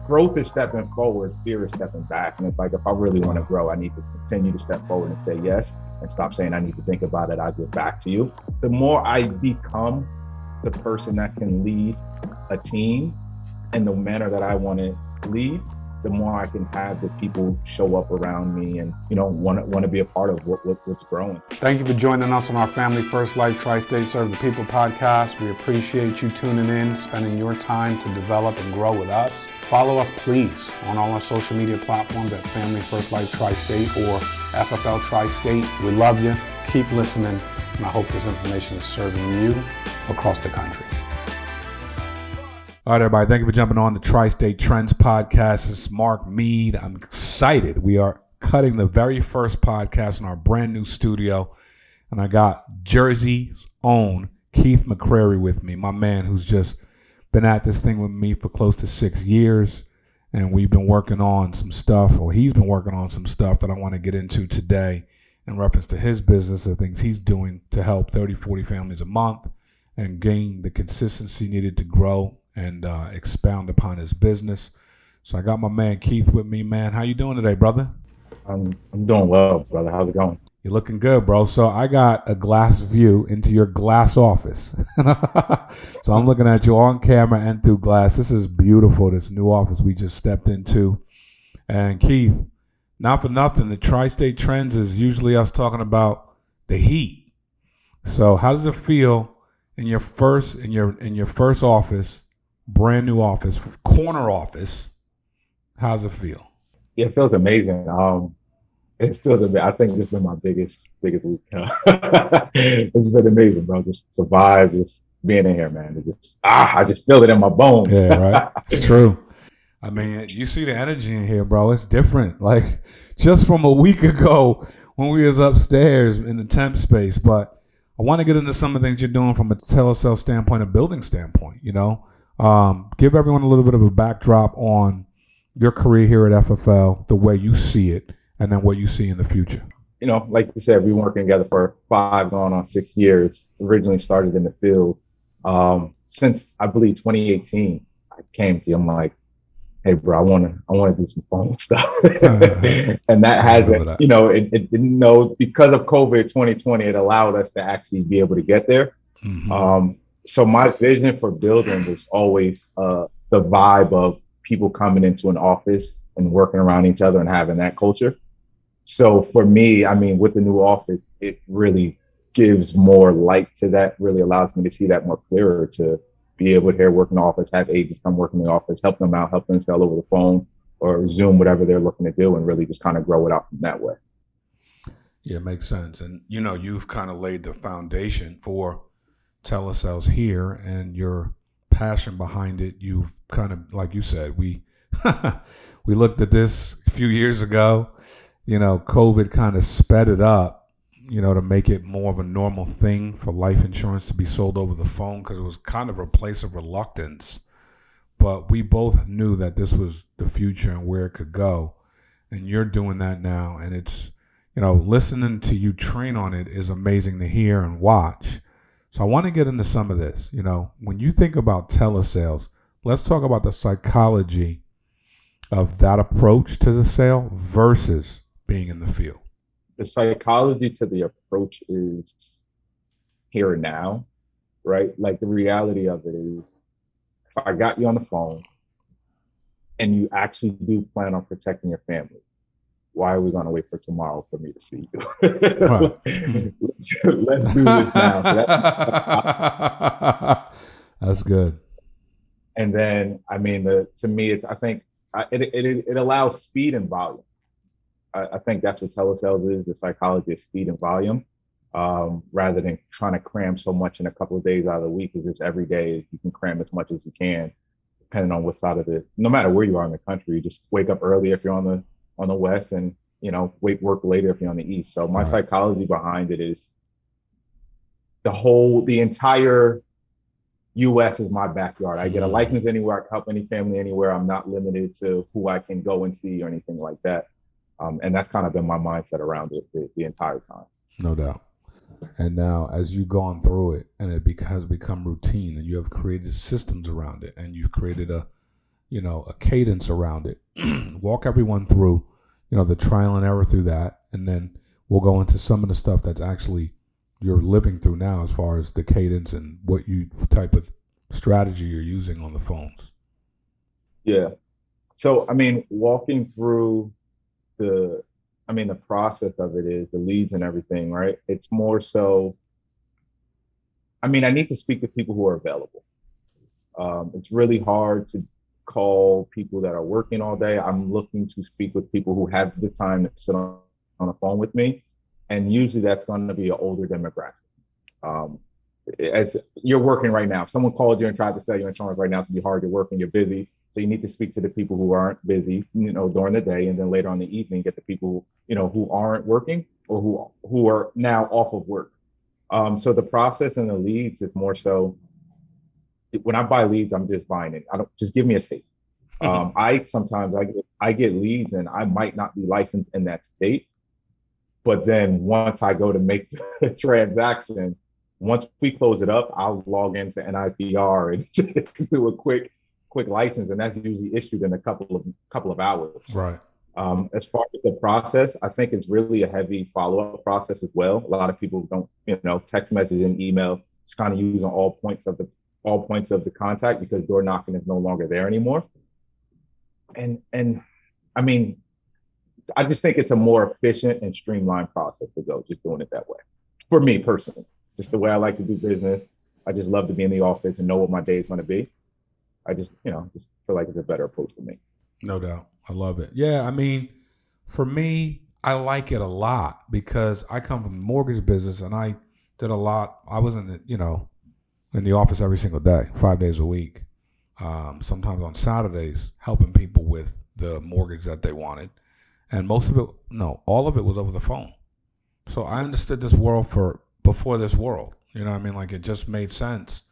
growth is stepping forward, fear is stepping back. And it's like, if I really want to grow, I need to continue to step forward and say yes, and stop saying I need to think about it, I'll get back to you. The more I become the person that can lead a team in the manner that I want to lead, the more I can have the people show up around me and, want to be a part of what's growing. Thank you for joining us on our Family First Life Tri-State Serve the People podcast. We appreciate you tuning in, spending your time to develop and grow with us. Follow us, please, on all our social media platforms at Family First Life Tri-State or FFL Tri-State. We love you. Keep listening, and I hope this information is serving you across the country. All right, everybody. Thank you for jumping on the Tri-State Trends podcast. This is Marc Mead. I'm excited. We are cutting the very first podcast in our brand new studio, and I got Jersey's own Keith McCrary with me, my man who's just been at this thing with me for close to 6 years, and we've been working on some stuff, or he's been working on some stuff that I want to get into today in reference to his business, the things he's doing to help 30, 40 families a month and gain the consistency needed to grow and expound upon his business. So I got my man Keith with me, man. How you doing today, brother? I'm doing well, brother. How's it going? You're looking good, bro. So I got a glass view into your glass office. So I'm looking at you on camera and through glass. This is beautiful, this new office we just stepped into. And Keith, not for nothing, the Tri-State Trends is usually us talking about the heat. So how does it feel in your first office, brand new office, corner office? How's it feel? Yeah, it feels amazing. It feels amazing. I think this has been my biggest week. It's been amazing, bro. Just survive, just being in here, man. I just feel it in my bones. Yeah, right. It's true. I mean, you see the energy in here, bro. It's different. Like just from a week ago when we was upstairs in the temp space. But I want to get into some of the things you're doing from a tele-sales standpoint, a building standpoint, Give everyone a little bit of a backdrop on your career here at FFL, the way you see it, and then what you see in the future. Like you said, we've been working together for 5 going on 6 years. Originally started in the field. Since I believe 2018, I came to you. I'm like, hey, bro, I want to do some phone stuff. And that hasn't, it didn't because of COVID 2020, it allowed us to actually be able to get there. Mm-hmm. So my vision for building was always the vibe of people coming into an office and working around each other and having that culture. So for me, I mean, with the new office, it really gives more light to that, really allows me to see that more clearer, to be able to here work in the office, have agents come work in the office, help them out, help them sell over the phone or Zoom, whatever they're looking to do, and really just kind of grow it out from that way. Yeah, it makes sense. And, you've kind of laid the foundation for telesales here and your passion behind it. You've kind of, like you said, we looked at this a few years ago. COVID kind of sped it up, to make it more of a normal thing for life insurance to be sold over the phone, because it was kind of a place of reluctance. But we both knew that this was the future and where it could go. And you're doing that now. And it's, listening to you train on it is amazing to hear and watch. So I want to get into some of this. When you think about telesales, let's talk about the psychology of that approach to the sale versus being in the field. The psychology to the approach is here and now, right? Like the reality of it is, if I got you on the phone and you actually do plan on protecting your family, why are we going to wait for tomorrow for me to see you? Right. Let's do this now. That's good. And then, I mean, to me, I think it allows speed and volume. I think that's what telesales is. The psychology of speed and volume, rather than trying to cram so much in a couple of days out of the week. Is just every day you can cram as much as you can, depending on what side of no matter where you are in the country. You just wake up early if you're on the west, and work later if you're on the east. So my psychology behind it is the entire U.S. is my backyard. I get a license anywhere. I can help any family anywhere. I'm not limited to who I can go and see or anything like that. And that's kind of been my mindset around it the entire time. No doubt. And now as you've gone through it and it has become routine, and you have created systems around it, and you've created a a cadence around it. Walk everyone through, the trial and error through that, and then we'll go into some of the stuff that's actually you're living through now as far as the cadence and what type of strategy you're using on the phones. Yeah. So, walking through the process of it is the leads and everything, right? It's more so, I need to speak to people who are available. It's really hard to call people that are working all day. I'm looking to speak with people who have the time to sit on a phone with me. And usually that's going to be an older demographic. As you're working right now, if someone called you and tried to sell you insurance right now, it's going to be hard. You're working, you're busy. So you need to speak to the people who aren't busy, during the day, and then later on in the evening, get the people, who aren't working or who are now off of work. So the process and the leads is more so, when I buy leads, I'm just buying it. I don't just give me a state. Sometimes I get leads and I might not be licensed in that state, but then once I go to make the transaction, once we close it up, I'll log into NIPR and just do a quick license, and that's usually issued in a couple of hours. Right. As far as the process, I think it's really a heavy follow-up process as well. A lot of people don't, text message and email. It's kind of using all points of the contact because door knocking is no longer there anymore. And I just think it's a more efficient and streamlined process to go, just doing it that way. For me personally, just the way I like to do business. I just love to be in the office and know what my day is going to be. I just feel like it's a better approach for me. No doubt. I love it. Yeah. For me, I like it a lot because I come from the mortgage business and I did a lot. I was in the office every single day, 5 days a week. Sometimes on Saturdays, helping people with the mortgage that they wanted. And all of it was over the phone. So I understood this world before this world. Like it just made sense.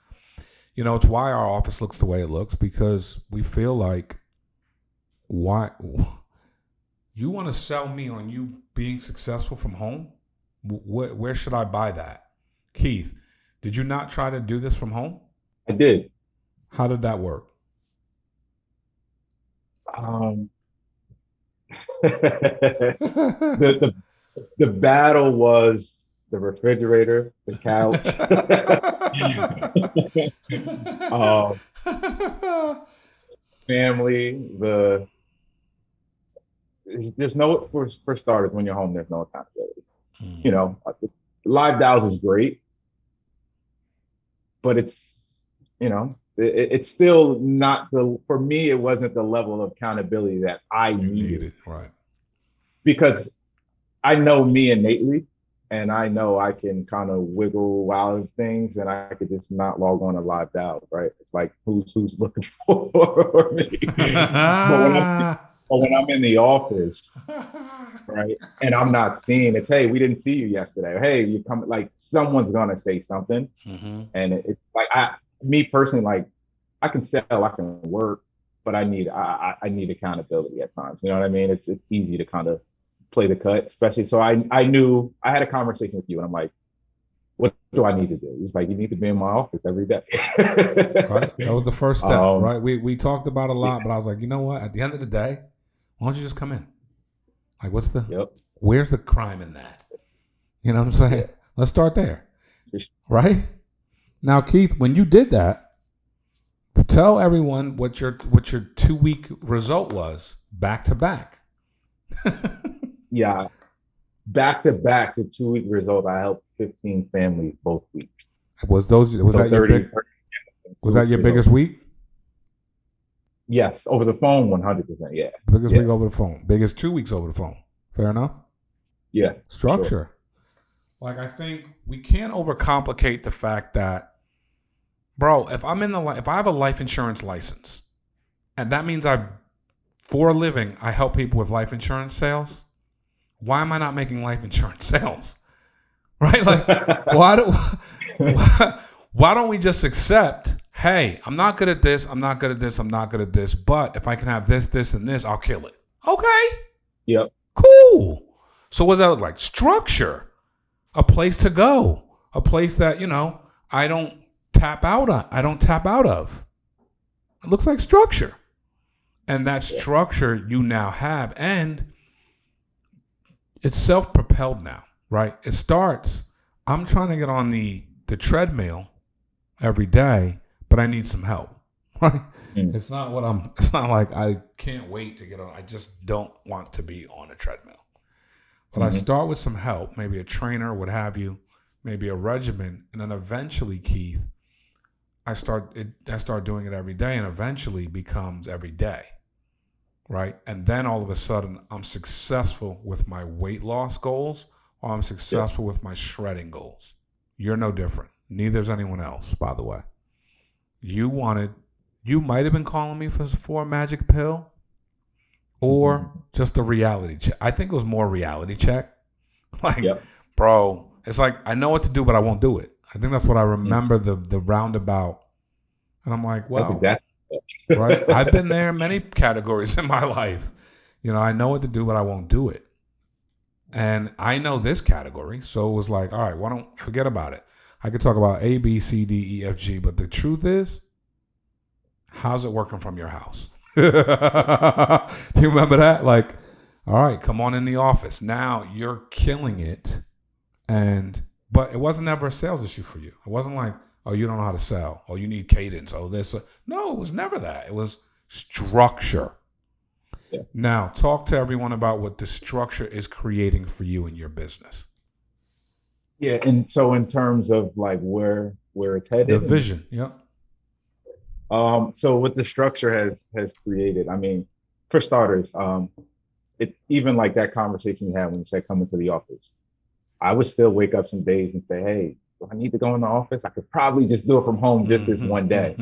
It's why our office looks the way it looks, because we feel like, why you want to sell me on you being successful from home? Where should I buy that? Keith, did you not try to do this from home? I did. How did that work? The battle was the refrigerator, the couch, family. There's no, for starters, when you're home, there's no accountability. Live dials is great, but it's it's still not for me, it wasn't the level of accountability that I needed. Right. Because I know me innately, and I know I can kind of wiggle out of things, and I could just not log on a live dial, right? It's like, who's looking for me? But when I'm in the office, right, and I'm not seeing it, hey, we didn't see you yesterday. Or, hey, you come, like someone's gonna say something, and it's like me personally, like I can sell, I can work, but I need accountability at times. You know what I mean? It's easy to kind of play the cut, especially. So I knew I had a conversation with you, and I'm like, what do I need to do? It's like, you need to be in my office every day. Right. That was the first step, right? We talked about a lot, but I was like, you know what? At the end of the day, why don't you just come in? Like, where's the crime in that? You know what I'm saying? Yeah. Let's start there. Right? Now, Keith, when you did that, tell everyone what your 2-week result was back to back. Yeah. Back to back, the 2-week result, I helped 15 families both weeks. Was that your biggest week? Yes, over the phone, 100%. Yeah. Biggest week over the phone. Biggest 2 weeks over the phone. Fair enough? Yeah. Structure. Sure. Like, I think we can't overcomplicate the fact that, bro, if I have a life insurance license, and that means for a living, I help people with life insurance sales, why am I not making life insurance sales? Right? Like, why don't we just accept, hey, I'm not good at this, I'm not good at this, I'm not good at this, but if I can have this, this, and this, I'll kill it. Okay. Yep. Cool. So what does that look like? Structure. A place to go. A place that, I don't tap out of. It looks like structure. And that structure you now have, and it's self-propelled now, right? It starts, I'm trying to get on the treadmill every day, but I need some help, right? It's not like I can't wait to get on. I just don't want to be on a treadmill. But I start with some help, maybe a trainer, what have you, maybe a regimen, and then eventually, Keith, I start doing it every day, and eventually becomes every day, right? And then all of a sudden, I'm successful with my weight loss goals, or I'm successful with my shredding goals. You're no different. Neither is anyone else, by the way. You might have been calling me for a magic pill, or just a reality check. I think it was more reality check. Like, bro, it's like, I know what to do, but I won't do it. I think that's what I remember, the roundabout. And I'm like, wow. That's exactly right? I've been there in many categories in my life. I know what to do, but I won't do it. And I know this category. So it was like, all right, why don't forget about it. I could talk about A, B, C, D, E, F, G. But the truth is, how's it working from your house? Do you remember that? Like, all right, come on in the office. Now you're killing it. But it wasn't ever a sales issue for you. It wasn't like, oh, you don't know how to sell. Oh, you need cadence. Oh, this. No, it was never that. It was structure. Yeah. Now, talk to everyone about what the structure is creating for you in your business. Yeah, and so in terms of like where it's headed, the vision. Yep. So what the structure has created, I mean, for starters, it even like that conversation you had when you said come into the office. I would still wake up some days and say, hey, do I need to go in the office? I could probably just do it from home just this one day.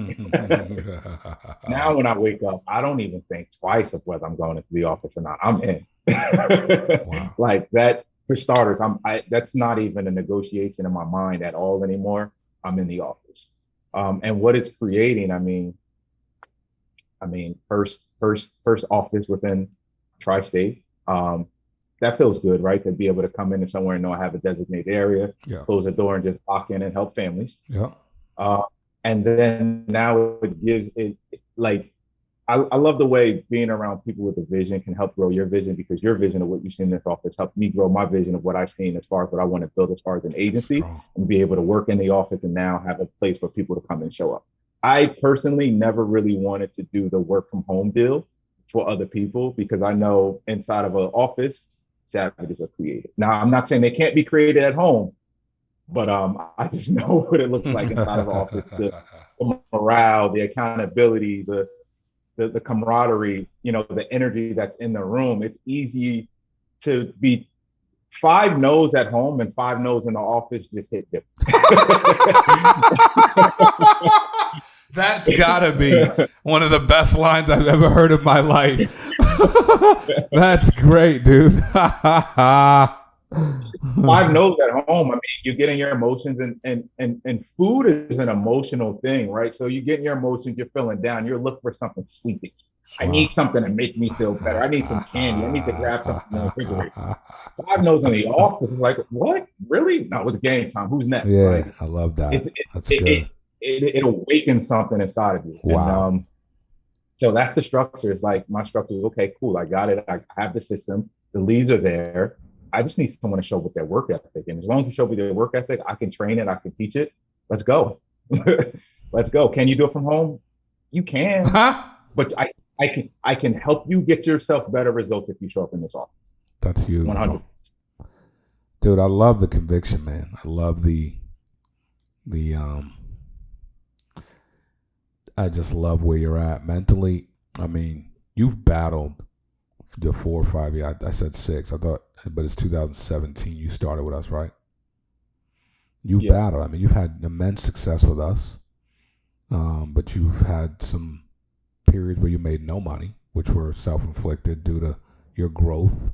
Now when I wake up, I don't even think twice of whether I'm going into the office or not. I'm in. Wow. Like that, for starters, that's not even a negotiation in my mind at all anymore. I'm in the office. And what it's creating, I mean, first office within Tri-state. That feels good, right? To be able to come into somewhere and know I have a designated area, close the door and just walk in and help families. Yeah. And then now it gives it like, I love the way being around people with a vision can help grow your vision, because your vision of what you see in this office helped me grow my vision of what I've seen as far as what I want to build as far as an agency. Strong. And be able to work in the office and now have a place for people to come and show up. I personally never really wanted to do the work from home deal for other people, because I know inside of an office, savages are created. Now, I'm not saying they can't be created at home, but I just know what it looks like inside of an office. The morale, the accountability, the camaraderie, the energy that's in the room. It's easy to be 5 no's at home and 5 no's in the office just hit different. That's gotta be one of the best lines I've ever heard in my life. That's great, dude. 5 no's at home. I mean, you get in your emotions, and food is an emotional thing, right? So you get in your emotions, you're feeling down, you're looking for something sweet to eat. I need something to make me feel better. I need some candy. I need to grab something in the refrigerator. 5 no's in the office is like, what? Really? No, it's game time. Who's next? Yeah, like, I love that. That's good. It awakens something inside of you. Wow. And, so that's the structure. It's like, my structure is, okay, cool. I got it. I have the system. The leads are there. I just need someone to show with their work ethic. And as long as you show with their work ethic, I can train it. I can teach it. Let's go. Let's go. Can you do it from home? You can, but I can help you get yourself better results if you show up in this office. That's huge. 100. Dude, I love the conviction, man. I love I just love where you're at mentally. I mean, you've battled the 4 or 5 years. I said 6. I thought, but it's 2017. You started with us, right? You've battled. I mean, you've had immense success with us, but you've had some periods where you made no money, which were self-inflicted due to your growth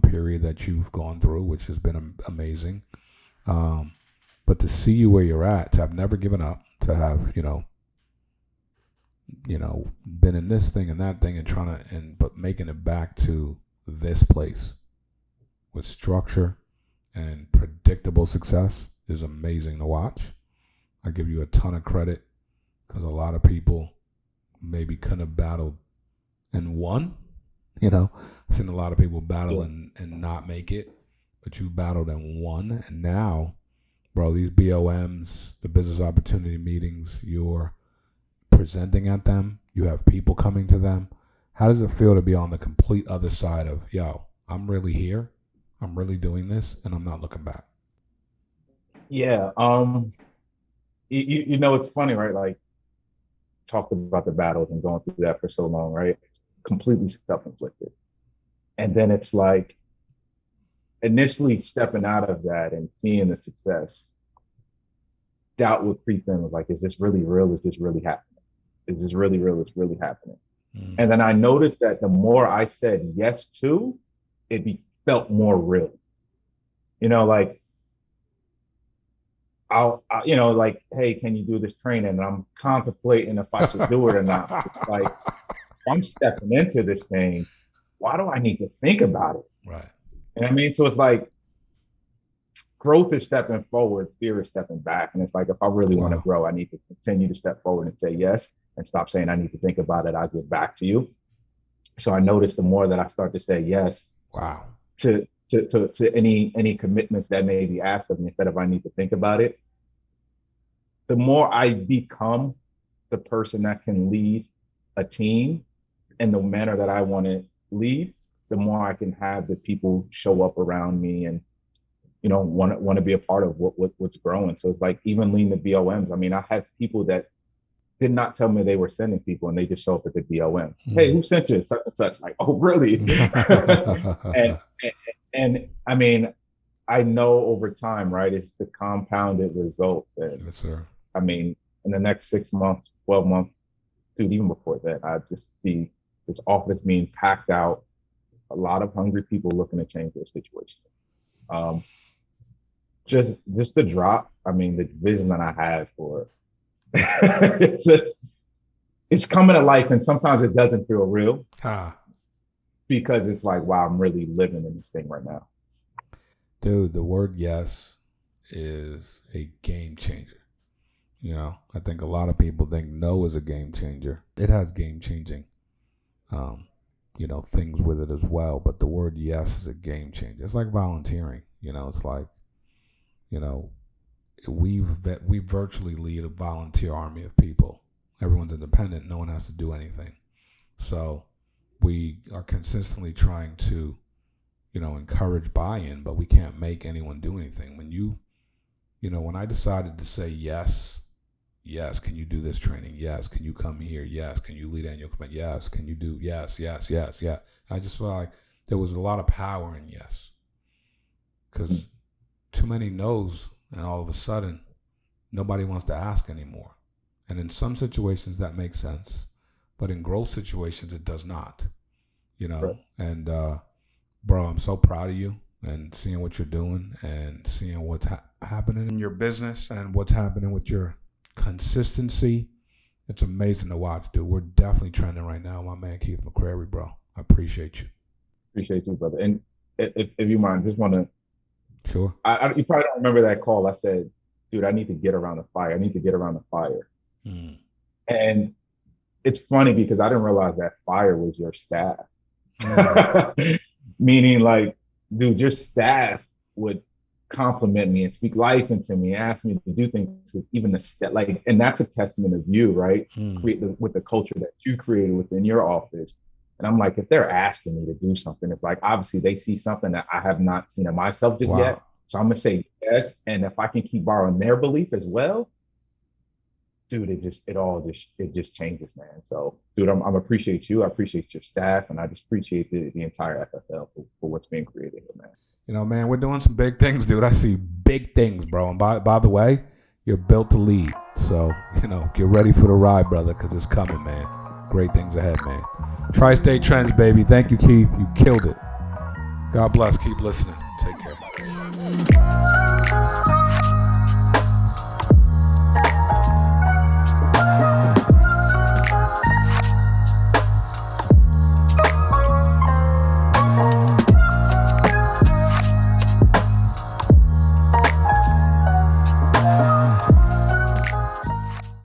period that you've gone through, which has been amazing. But to see you where you're at, to have never given up, to have been in this thing and that thing and but making it back to this place with structure and predictable success is amazing to watch. I give you a ton of credit, because a lot of people maybe couldn't have battled and won. You know, I've seen a lot of people battle and not make it, but you battled and won. And now, bro, these BOMs, the business opportunity meetings, you're presenting at them. You have people coming to them. How does it feel to be on the complete other side of, yo, I'm really here, I'm really doing this, and I'm not looking back? Yeah. It's funny, right? Like, talked about the battles and going through that for so long, right? It's completely self-inflicted. And then it's like initially stepping out of that and seeing the success, doubt would creep in. Was like, is this really real? Is this really happening? Is this really real? It's really happening. And then I noticed that the more I said yes to, felt more real. Like like, hey, can you do this training? And I'm contemplating if I should do it or not. It's like, I'm stepping into this thing. Why do I need to think about it? Right. You know what I mean? So it's like growth is stepping forward, fear is stepping back. And it's like, if I really want to grow, I need to continue to step forward and say yes and stop saying I need to think about it. I'll get back to you. So I noticed the more that I start to say yes to any commitments that may be asked of me instead of I need to think about it, the more I become the person that can lead a team in the manner that I want to lead, the more I can have the people show up around me and want to be a part of what's growing. So it's like, even leading the BOMs. I mean, I had people that did not tell me they were sending people, and they just show up at the BOM. Hey, who sent you? Such and such. Like, oh, really? and I mean, I know over time, right? It's the compounded results. And yes, sir. I mean, in the next 6 months, 12 months, dude, even before that, I just see this office being packed out, a lot of hungry people looking to change their situation. Just the drop. I mean, the vision that I had for it. It's coming to life, and sometimes it doesn't feel real because it's like, wow, I'm really living in this thing right now. Dude, the word yes is a game changer. I think a lot of people think no is a game changer. It has game changing, things with it as well. But the word yes is a game changer. It's like volunteering. It's like, we virtually lead a volunteer army of people. Everyone's independent. No one has to do anything. So we are consistently trying to, encourage buy-in, but we can't make anyone do anything. When I decided to say yes, can you do this training? Yes. Can you come here? Yes. Can you lead annual commit? Yes. Can you do yes. I just felt like there was a lot of power in yes, because too many no's. And all of a sudden, nobody wants to ask anymore. And in some situations, that makes sense. But in growth situations, it does not. Right. And, bro, I'm so proud of you and seeing what you're doing and seeing what's happening in your business and what's happening with your consistency. It's amazing to watch, dude. We're definitely trending right now. My man, Keith McCrary, bro. I appreciate you. Appreciate you, brother. And if you mind, just want to. Sure. You probably don't remember that call. I said, dude, I need to get around the fire. I need to get around the fire. And it's funny because I didn't realize that fire was your staff. Meaning, like, dude, your staff would compliment me and speak life into me, ask me to do things with even the step, like, and that's a testament of you, right? With the culture that you created within your office. And I'm like, if they're asking me to do something, it's like, obviously they see something that I have not seen in myself just yet. So I'm going to say yes. And if I can keep borrowing their belief as well, dude, it just changes, man. So, dude, I'm appreciate you. I appreciate your staff. And I just appreciate the entire FFL for what's being created here, man. Man, we're doing some big things, dude. I see big things, bro. And by the way, you're built to lead. So, get ready for the ride, brother, because it's coming, man. Great things ahead, man. Tri-State Trends, baby. Thank you, Keith. You killed it. God bless. Keep listening.